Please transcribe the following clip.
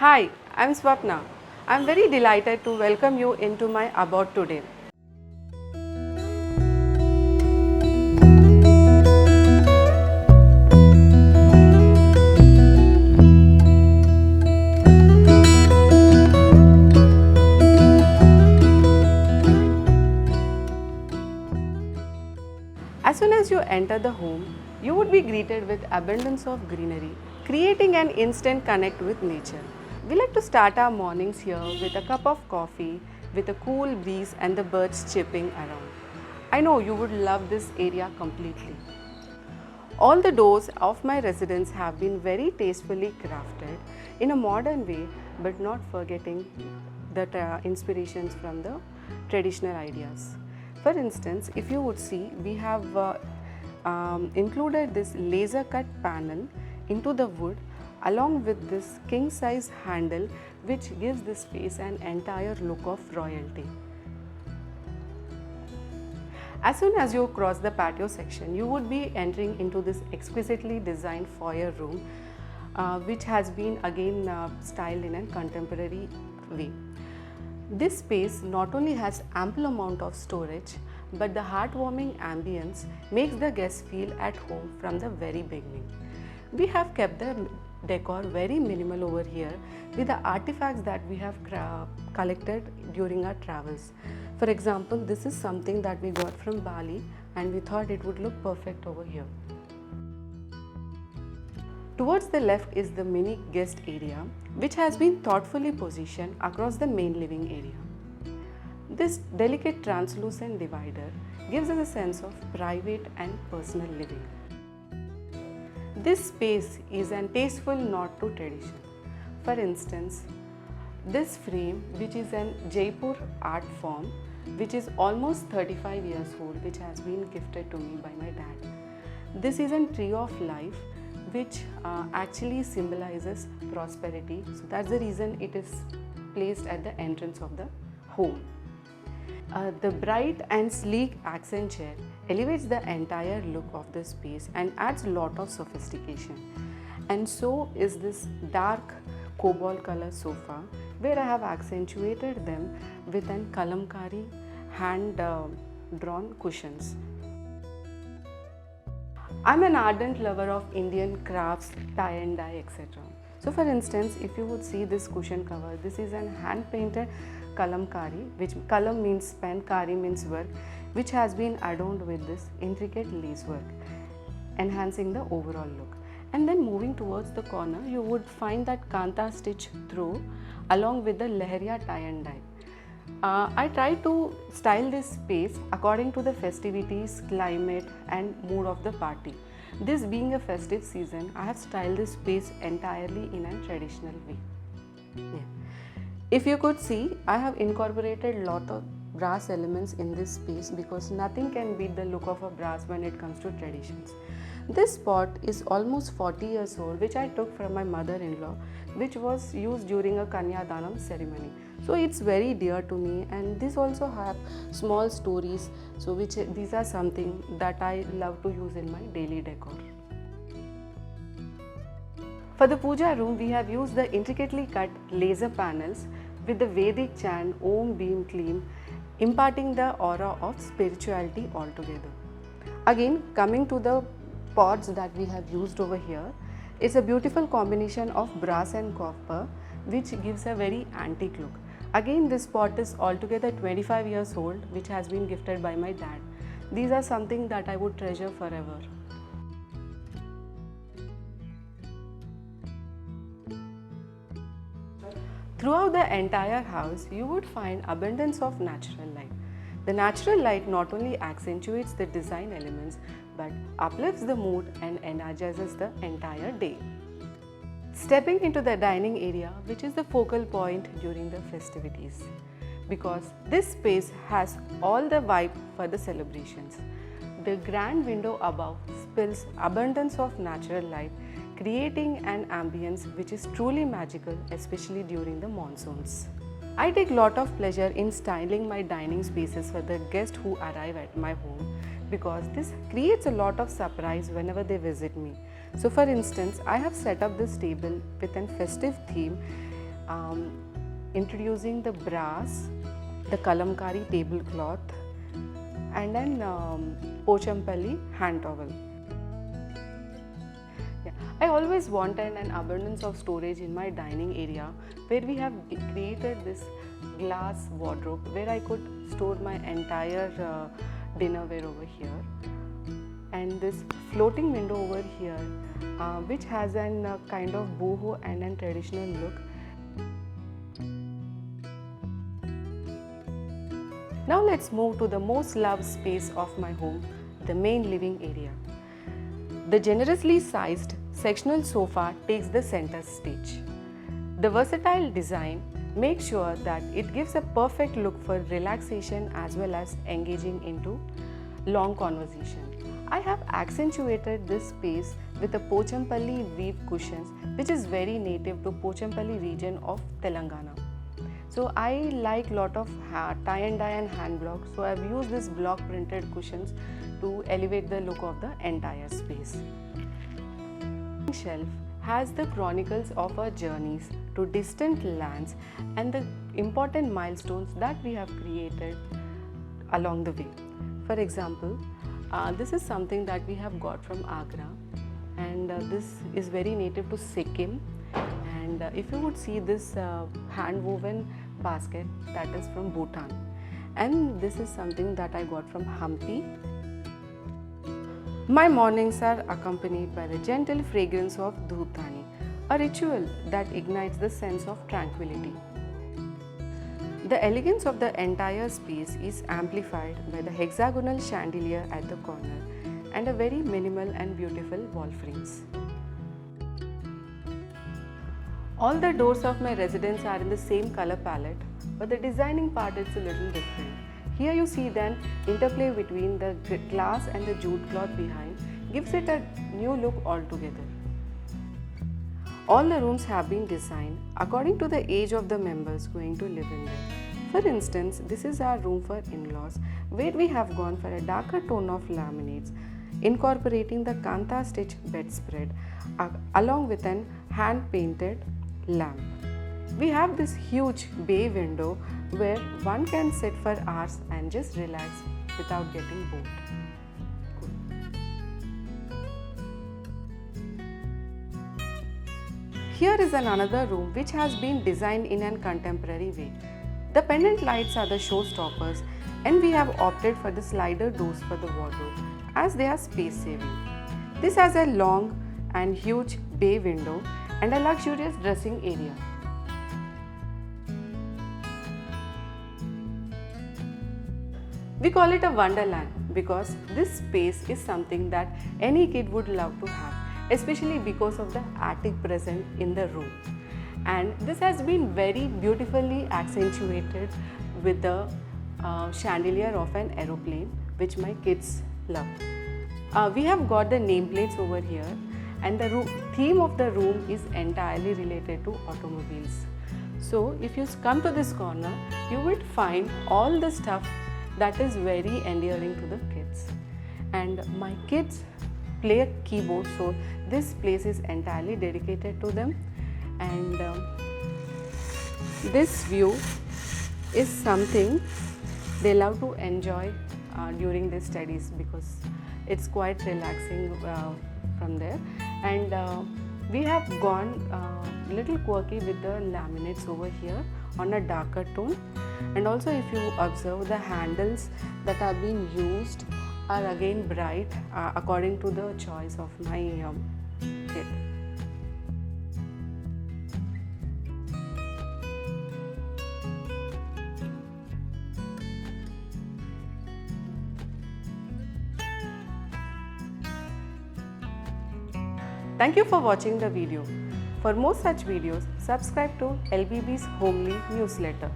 Hi, I'm Swapna. I'm very delighted to welcome you into my About today. As soon as you enter the home, you would be greeted with abundance of greenery, creating an instant connect with nature. We like to start our mornings here with a cup of coffee, with a cool breeze and the birds chirping around. I know you would love this area completely. All the doors of my residence have been very tastefully crafted in a modern way, but not forgetting the inspirations from the traditional ideas. For instance, if you would see, we have included this laser cut panel into the wood along with this king size handle, which gives the space an entire look of royalty. As soon as you cross the patio section, you would be entering into this exquisitely designed foyer room, which has been again styled in a contemporary way. This space not only has ample amount of storage, but the heartwarming ambience makes the guests feel at home from the very beginning. We have kept the decor very minimal over here with the artifacts that we have collected during our travels. For example, this is something that we got from Bali and we thought it would look perfect over here. Towards the left is the mini guest area, which has been thoughtfully positioned across the main living area. This delicate translucent divider gives us a sense of private and personal living. This space is a tasteful nod to tradition. For instance, this frame, which is an Jaipur art form, which is almost 35 years old, which has been gifted to me by my dad. This is a tree of life, which actually symbolizes prosperity. So that's the reason it is placed at the entrance of the home. The bright and sleek accent chair elevates the entire look of the space and adds a lot of sophistication. And so is this dark cobalt color sofa, where I have accentuated them with an kalamkari hand drawn cushions. I'm an ardent lover of Indian crafts, tie and dye, etc. So for instance, if you would see this cushion cover, this is an hand painted kalamkari, which kalam means pen, kari means work, which has been adorned with this intricate lace work, enhancing the overall look. And then moving towards the corner, you would find that kanta stitch through along with the leheria tie and dye. I try to style this space according to the festivities, climate and mood of the party. This being a festive season, I have styled this space entirely in a traditional way. If you could see, I have incorporated lot of brass elements in this space because nothing can beat the look of a brass when it comes to traditions. This pot is almost 40 years old, which I took from my mother-in-law, which was used during a Kanya Danam ceremony. So it's very dear to me, and this also have small stories, so these are something that I love to use in my daily decor. For the puja room, we have used the intricately cut laser panels with the Vedic chant Om Beam Kleem, imparting the aura of spirituality altogether. Again, coming to the pots that we have used over here, it's a beautiful combination of brass and copper, which gives a very antique look. Again, this pot is altogether 25 years old, which has been gifted by my dad. These are something that I would treasure forever. Throughout the entire house, you would find abundance of natural light. The natural light not only accentuates the design elements, but uplifts the mood and energizes the entire day. Stepping into the dining area, which is the focal point during the festivities, because this space has all the vibe for the celebrations. The grand window above spills abundance of natural light, creating an ambience which is truly magical, especially during the monsoons. I take lot of pleasure in styling my dining spaces for the guests who arrive at my home, because this creates a lot of surprise whenever they visit me. So for instance, I have set up this table with a festive theme um, introducing the brass, the kalamkari tablecloth, and then pochampalli hand towel. Yeah. I always wanted an abundance of storage in my dining area, where we have created this glass wardrobe where I could store my entire dinnerware over here, and this floating window over here which has an kind of boho and a traditional look. Now let's move to the most loved space of my home, the main living area. The generously sized sectional sofa takes the center stage. The versatile design makes sure that it gives a perfect look for relaxation as well as engaging into long conversation. I have accentuated this space with the Pochampalli weave cushions, which is very native to Pochampalli region of Telangana. So I like lot of tie and dye and hand blocks, so I have used this block printed cushions to elevate the look of the entire space. The shelf has the chronicles of our journeys to distant lands and the important milestones that we have created along the way. For example, this is something that we have got from Agra, and this is very native to Sikkim. And if you would see this hand woven basket, that is from Bhutan, and this is something that I got from Hampi. My mornings are accompanied by the gentle fragrance of dhupdani, a ritual that ignites the sense of tranquility. The elegance of the entire space is amplified by the hexagonal chandelier at the corner and a very minimal and beautiful wall frames. All the doors of my residence are in the same color palette, but the designing part is a little different. Here you see then interplay between the glass and the jute cloth behind gives it a new look altogether. All the rooms have been designed according to the age of the members going to live in them. For instance, this is our room for in-laws, where we have gone for a darker tone of laminates, incorporating the kanta stitch bedspread along with an hand-painted lamp. We have this huge bay window where one can sit for hours and just relax without getting bored. Here is another room which has been designed in a contemporary way. The pendant lights are the showstoppers, and we have opted for the slider doors for the wardrobe as they are space saving. This has a long and huge bay window and a luxurious dressing area. We call it a wonderland because this space is something that any kid would love to have, especially because of the attic present in the room. And this has been very beautifully accentuated with the chandelier of an aeroplane, which my kids love. We have got the nameplates over here, and the theme of the room is entirely related to automobiles. So if you come to this corner, you will find all the stuff that is very endearing to the kids. And my kids play a keyboard, so this place is entirely dedicated to them. And this view is something they love to enjoy during their studies because it's quite relaxing from there. And we have gone little quirky with the laminates over here on a darker tone. And also if you observe, the handles that are being used are again bright according to the choice of my kid. Thank you for watching the video. For more such videos, subscribe to LBB's Homely newsletter.